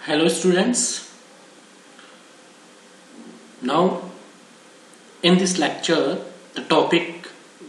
Hello students. Now in this lecture the topic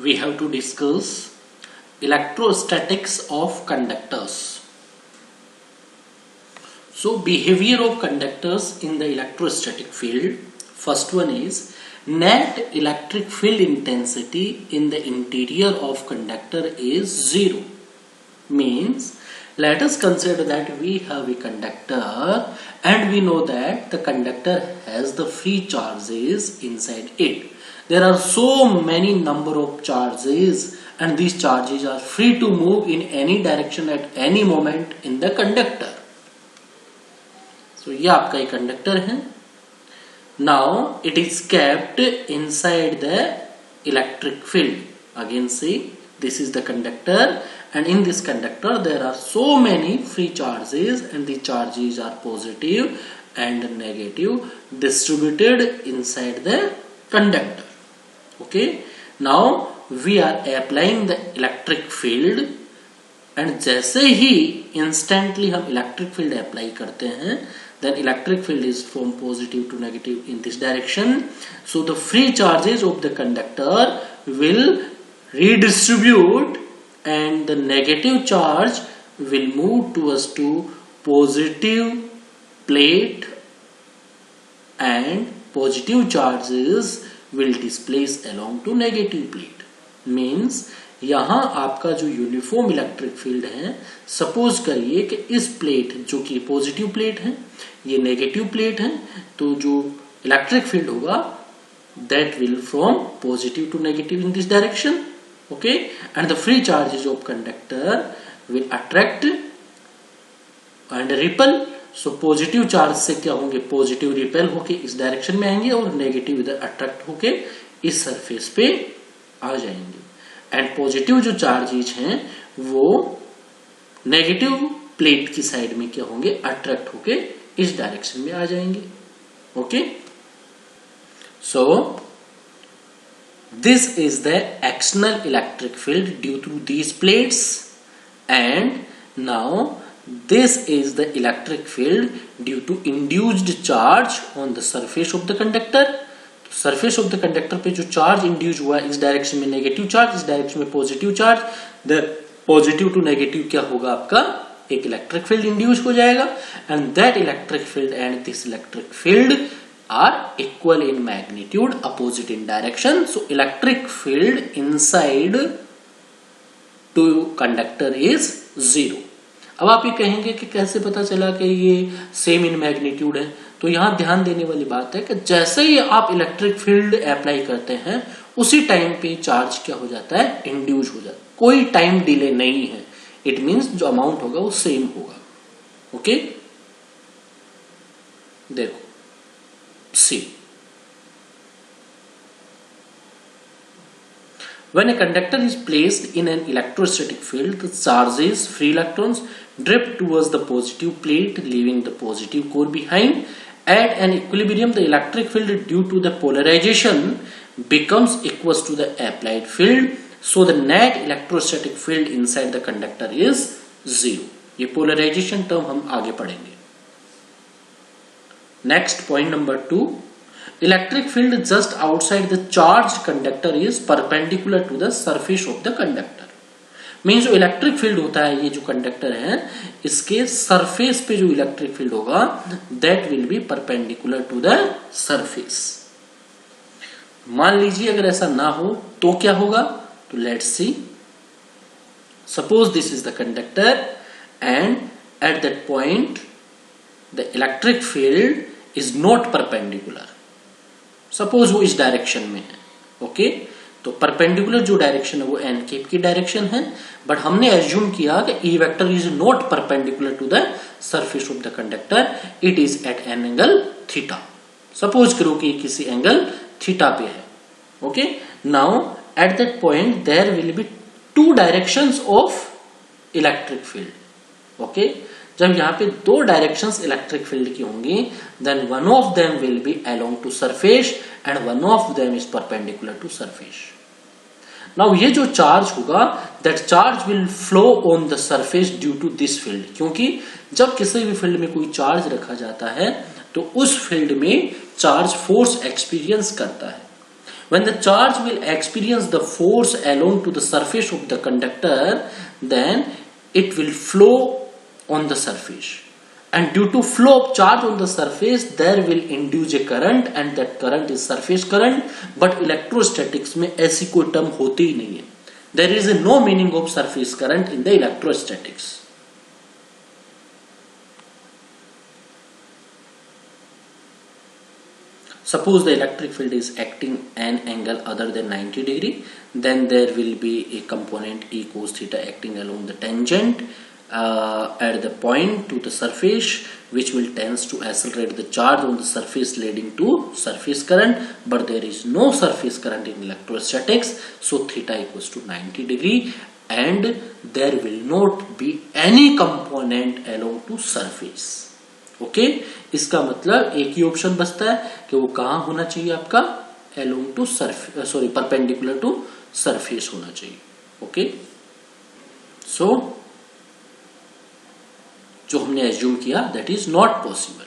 we have to discuss electrostatics of conductors. So behavior of conductors in the electrostatic field. First one is net electric field intensity in the interior of conductor is 0. Means let us consider that we have a conductor and we know that the conductor has the free charges inside it. There are so many number of charges and these charges are free to move in any direction at any moment in the conductor. So ये आपका एक conductor है. Now it is kept inside the electric field. Again see, this is the conductor. And in this conductor there are so many free charges and the charges are positive and negative distributed inside the conductor. Okay. Now we are applying the electric field and जैसे ही instantly हम electric field apply करते हैं then electric field is from positive to negative in this direction. So the free charges of the conductor will redistribute and the negative charge will move towards to positive plate and positive charges will displace along to negative plate. Means यहाँ आपका जो uniform electric field है, suppose करिए कि इस plate जो कि positive plate है ये नेगेटिव प्लेट है, तो जो इलेक्ट्रिक फील्ड होगा that will from positive to negative in this direction. Okay, and the free charges of conductor will attract and repel. So positive charge से क्या होंगे, पॉजिटिव रिपेल होके इस डायरेक्शन में आएंगे और नेगेटिव इधर अट्रैक्ट होके इस सरफेस पे आ जाएंगे. एंड पॉजिटिव जो चार्जेज हैं वो नेगेटिव प्लेट की साइड में क्या होंगे, अट्रैक्ट होके इस डायरेक्शन में आ जाएंगे. Okay, so this is the external electric field due to these plates, and now this is the electric field due to induced charge on the surface of the conductor. तो surface of the conductor पे जो charge induce हुआ इस direction में negative charge, इस direction में positive charge, the positive to negative क्या होगा, आपका एक इलेक्ट्रिक फील्ड इंड्यूस हो जाएगा. And that electric field and this electric field are equal in magnitude, opposite in direction. So electric field inside to conductor is 0. अब आप ये कहेंगे कि कैसे पता चला कि ये सेम इन मैग्नीट्यूड है. तो यहां ध्यान देने वाली बात है कि जैसे ही आप इलेक्ट्रिक फील्ड अप्लाई करते हैं उसी टाइम पे चार्ज क्या हो जाता है, इंड्यूस हो जाता है. कोई टाइम डिले नहीं है. इट मीन्स जो अमाउंट होगा वो सेम होगा. ओके, देखो C. When a conductor is placed in an electrostatic field, the charges, free electrons, drift towards the positive plate, leaving the positive core behind. At an equilibrium, the electric field due to the polarization becomes equal to the applied field. So the net electrostatic field inside the conductor is 0. ये polarization term हम आगे पढ़ेंगे. Next, point number 2, electric field just outside the charged conductor is perpendicular to the surface of the conductor. Means जो electric field होता है, ये जो conductor है इसके सरफेस पे जो इलेक्ट्रिक फील्ड होगा that will be perpendicular to the surface. मान लीजिए अगर ऐसा ना हो तो क्या होगा, तो let's see. Suppose this is the conductor and at that point the electric field is not perpendicular. Suppose वो इस डायरेक्शन में है. ओके, तो परपेंडिकुलर जो डायरेक्शन है वो एन केप की डायरेक्शन है, बट हमने एज्यूम किया कि E vector is not perpendicular to the surface of the conductor, it is at an angle theta. Suppose करो कि किसी एंगल थीटा पे है. Okay, now at that point there will be two directions of electric field. Okay, जब यहाँ पे दो directions electric field की होंगी then one of them will be along to surface and one of them is perpendicular to surface. Now ये जो charge होगा that charge will flow on the surface due to this field, क्योंकि जब किसी भी field में कोई charge रखा जाता है तो उस फील्ड में चार्ज फोर्स एक्सपीरियंस करता है. When the charge will experience the force along to the surface of the conductor, then it will flow on the surface. And due to flow of charge on the surface, there will induce a current, and that current is surface current. But electrostatics में ऐसी कोई term होती ही नहीं है. There is no meaning of surface current in the electrostatics. Suppose the electric field is acting an angle other than 90 degree, then there will be a component E cos theta acting along the tangent at the point to the surface, which will tends to accelerate the charge on the surface, leading to surface current. But there is no surface current in electrostatics, so theta equals to 90 degree, and there will not be any component along to surface. Okay इसका मतलब एक ही option बचता है कि वो कहां होना चाहिए आपका, along to surface, sorry perpendicular to surface होना चाहिए. ओके सो जो हमने एज्यूम किया that is not possible.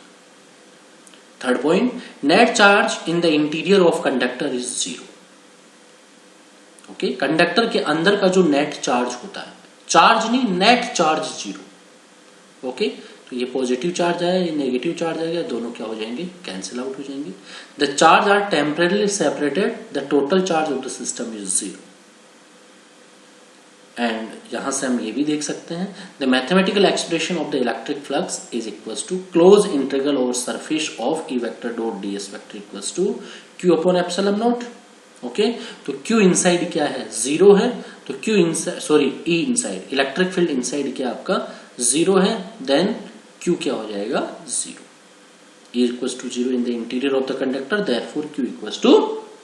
Third point, net charge in the interior of conductor is zero. Okay conductor के अंदर का जो नेट चार्ज होता है, चार्ज नहीं नेट चार्ज जीरो. ओके तो ये पॉजिटिव चार्ज आया, ये नेगेटिव चार्ज आएगा, दोनों क्या हो जाएंगे, कैंसिल आउट हो जाएंगे. The charge are temporarily separated, the total charge of the system is zero. And यहां से हम ये भी देख सकते हैं, the mathematical expression of the electric flux is equals to close integral over surface of E vector dot ds vector equals to q upon epsilon naught. Okay तो q inside क्या है, जीरो है, तो q inside, sorry e inside, electric field inside क्या आपका zero है, then Q क्या हो जाएगा, zero. E equals to zero in the interior of the conductor, therefore Q equals to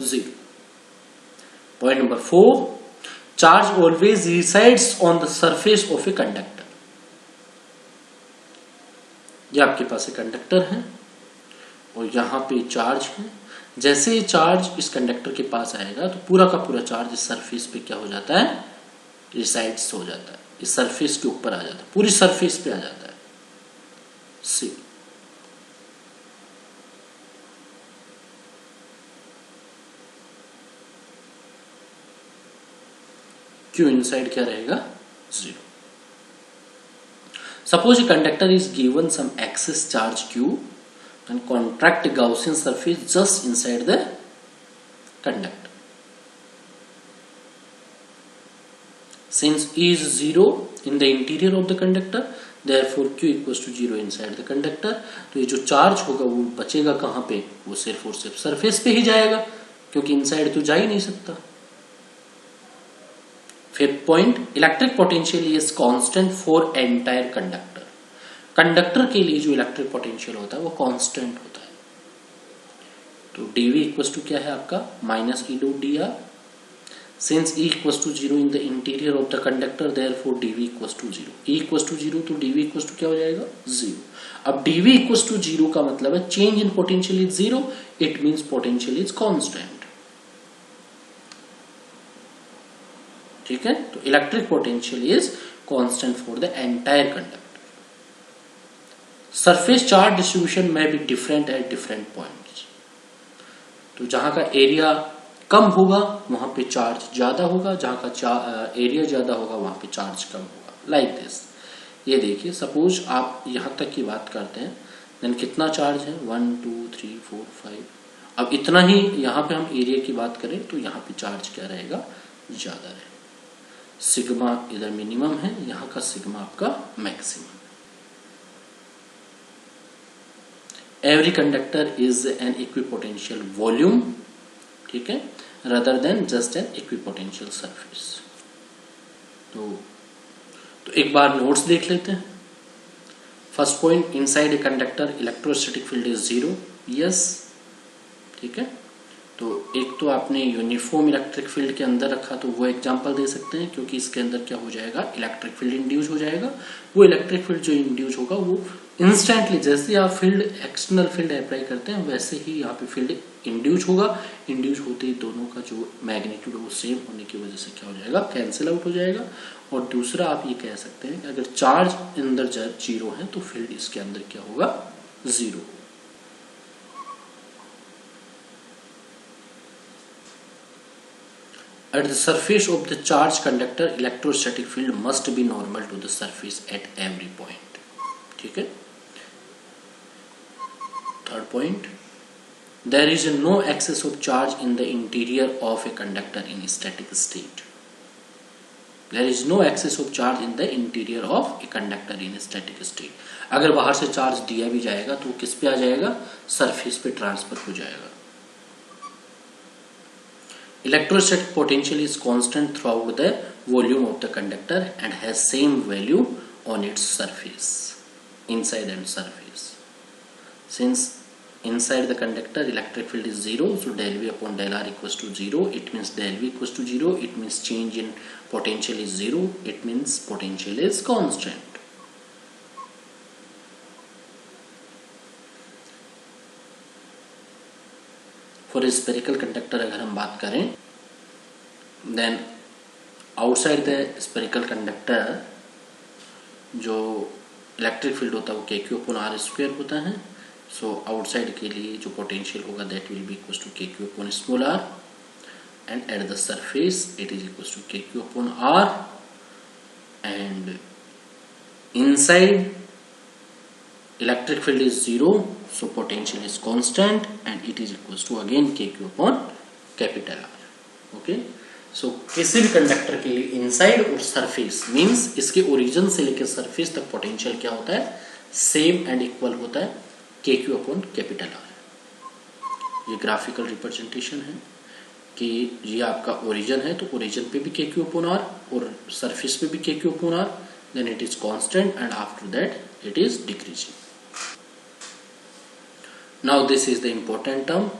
zero. Point number 4, charge always resides on the surface of a conductor. ये आपके पास एक conductor है और यहां पे चार्ज है. जैसे ही चार्ज इस कंडक्टर के पास आएगा तो पूरा का पूरा चार्ज इस सरफेस पे क्या हो जाता है, रिसाइड्स हो जाता है, इस सरफेस के ऊपर आ जाता है, पूरी सरफेस पे आ जाता है. सी Q इनसाइड क्या रहेगा, zero. Suppose a conductor is given some excess charge Q and contract Gaussian surface just inside the conductor. Since E is zero in the interior of the conductor, therefore Q equals to zero inside the conductor. तो ये जो charge होगा वो बचेगा कहां पे, वो सिर्फ और सिर्फ सरफेस पे ही जाएगा, क्योंकि इनसाइड तो जा ही नहीं सकता. Fifth point, electric potential is constant for entire conductor. Conductor के लिए जो इलेक्ट्रिक पोटेंशियल होता है वो कांस्टेंट होता है. तो dV इक्वल्स टू क्या है आपका, minus E dot D R. Since E equals to zero in the interior of the conductor, therefore dV equals to zero. E equals to zero तो dV equals to क्या हो जाएगा, zero. अब dV equals to zero का मतलब है change in potential is zero. It means potential is constant. ठीक है, तो electric potential is constant for the entire conductor. Surface charge distribution may be different at different points. तो जहां का area कम होगा वहां पे चार्ज ज्यादा होगा, जहां का एरिया ज्यादा होगा वहां पे चार्ज कम होगा. Like this. ये देखिए सपोज आप यहां तक की बात करते हैं, देन कितना चार्ज है, 1 2 3 4 5. अब इतना ही यहां पे हम एरिया की बात करें तो यहां पे चार्ज क्या रहेगा, ज्यादा रहेगा. सिग्मा इधर मिनिमम है, यहां का सिग्मा आपका maximum. Every conductor is an equipotential volume, ठीक है, rather than just an equipotential surface. तो एक बार नोट्स देख लेते हैं. First point, inside a conductor electrostatic field is zero. Yes, ठीक है. तो एक तो आपने यूनिफॉर्म इलेक्ट्रिक फील्ड के अंदर रखा तो वो एग्जांपल दे सकते हैं, क्योंकि इसके अंदर क्या हो जाएगा, इलेक्ट्रिक फील्ड इंड्यूस हो जाएगा. वो इलेक्ट्रिक फील्ड जो इंड्यूस होगा वो इंस्टेंटली जैसे आप फील्ड एक्सटर्नल फील्ड अप्लाई करते हैं वैसे ही यहाँ पे फील्ड इंड्यूस होगा। इंड्यूस होते ही दोनों का जो मैग्नीट्यूड है वो सेम होने की वजह से क्या हो जाएगा, कैंसिल आउट हो जाएगा। और दूसरा आप ये कह सकते हैं कि अगर चार्ज अंदर जीरो है तो फील्ड इसके अंदर क्या होगा, zero. At the surface of the charged conductor, electrostatic field must be normal to the surface at every point. ठीक है। Third point, there is no excess of charge in the interior of a conductor in static state. There is no excess of charge in the interior of a conductor in static state. अगर बाहर से charge दिया भी जाएगा तो किस पे आ जाएगा, सरफेस पे ट्रांसफर हो जाएगा। Electrostatic potential is constant throughout the volume of the conductor and has same value on its surface, inside and surface. Since inside the conductor electric field is zero, so del V upon del R equals to zero. It means del V equals to zero. It means change in potential is zero. It means potential is constant. For a spherical conductor अगर हम बात करें, then outside the spherical conductor जो electric field होता है वो KQ upon R square होता है। सो आउटसाइड के लिए जो पोटेंशियल होगा that will be equal to KQ upon small r, and at the surface it is equal to KQ upon R, and inside electric field is zero, so potential is constant and it is equals to again KQ upon capital R. Okay, so किसी भी conductor के लिए inside और surface means इसके origin से लेकर surface तक potential क्या होता है, सेम एंड इक्वल होता है KQ upon capital R। ये ग्राफिकल रिप्रेजेंटेशन है कि ये आपका ओरिजिन है तो ओरिजिन पे भी KQ upon R और सरफेस पे भी KQ upon R, then it is constant and after that it is decreasing. Now this is the important term,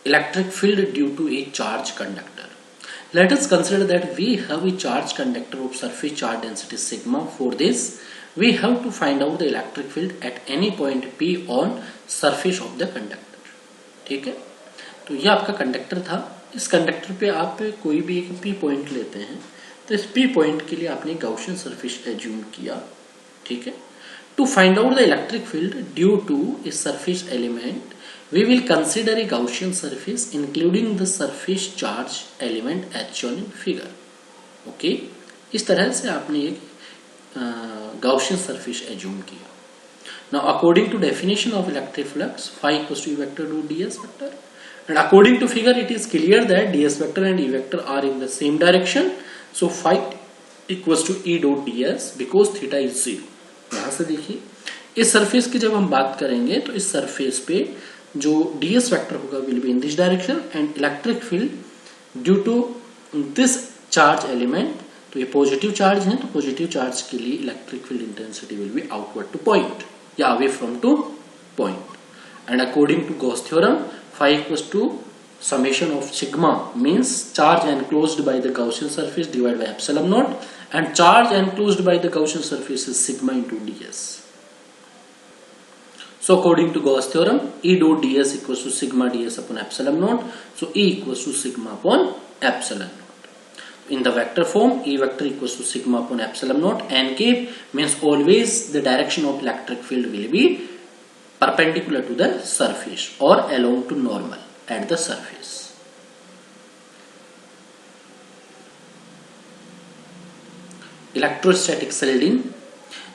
electric field due to a charged conductor. Let us consider that we have a charged conductor of surface charge density sigma. For this we have to find out the electric field at any point P on surface of the conductor. ठीक है, तो ये आपका conductor था। इस conductor पे आप कोई भी एक P पॉइंट लेते हैं तो इस P पॉइंट के लिए आपने गॉसियन सरफेस एज्यूम किया। ठीक है, to find out the electric field due to a surface element, we will consider a Gaussian surface including the surface charge element as shown in figure. Okay, इस तरह से आपने एक Gaussian surface assume किया। Now according to definition of electric flux, phi equals to E vector dot ds vector, and according to figure it is clear that ds vector and E vector are in the same direction, so phi equals to E dot ds because theta is 0। यहां से देखिए इस surface की जब हम बात करेंगे तो इस सरफेस पे जो ds वेक्टर होगा will be in this direction and electric field due to this charge element, तो ये पॉजिटिव चार्ज है तो पॉजिटिव चार्ज के लिए electric field intensity will be outward to point या away from to point. And according to Gauss theorem phi equals to summation of sigma means charge enclosed by the Gaussian surface divided by epsilon naught, and charge enclosed by the Gaussian surface is sigma into ds. So according to Gauss theorem, E dot ds equals to sigma ds upon epsilon naught, so E equals to sigma upon epsilon naught. In the vector form, E vector equals to sigma upon epsilon naught, n cap means always the direction of electric field will be perpendicular to the surface or along to normal at the surface. Electrostatic shielding,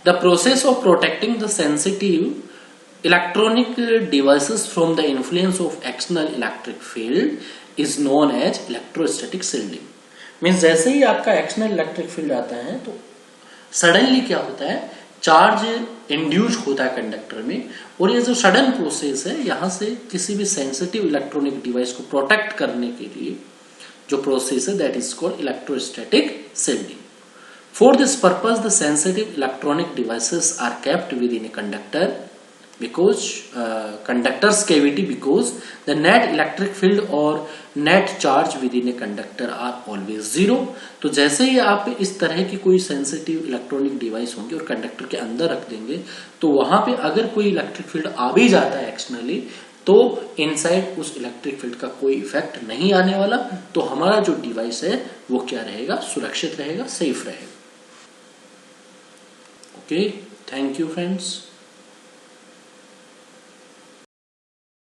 the process of protecting the sensitive electronic devices from the influence of external electric field is known as electrostatic shielding. Means जैसे ही आपका external electric field आता है तो suddenly क्या होता है, charge induce होता है कंडक्टर में, और ये जो सडन प्रोसेस है यहाँ से किसी भी सेंसिटिव इलेक्ट्रॉनिक डिवाइस को प्रोटेक्ट करने के लिए जो प्रोसेस है that is called electrostatic shielding. For this purpose the sensitive electronic devices are kept within a conductor because conductor's cavity, because the net electric field or net charge within a conductor are always zero। तो जैसे ही आप इस तरह की कोई sensitive electronic device होंगे और conductor के अंदर रख देंगे तो वहां पे अगर कोई इलेक्ट्रिक फील्ड आ भी जाता है एक्सटर्नली तो इनसाइड उस इलेक्ट्रिक फील्ड का कोई इफेक्ट नहीं आने वाला। तो हमारा जो डिवाइस है वो क्या रहेगा, सुरक्षित रहेगा, सेफ रहेगा। Okay, thank you friends.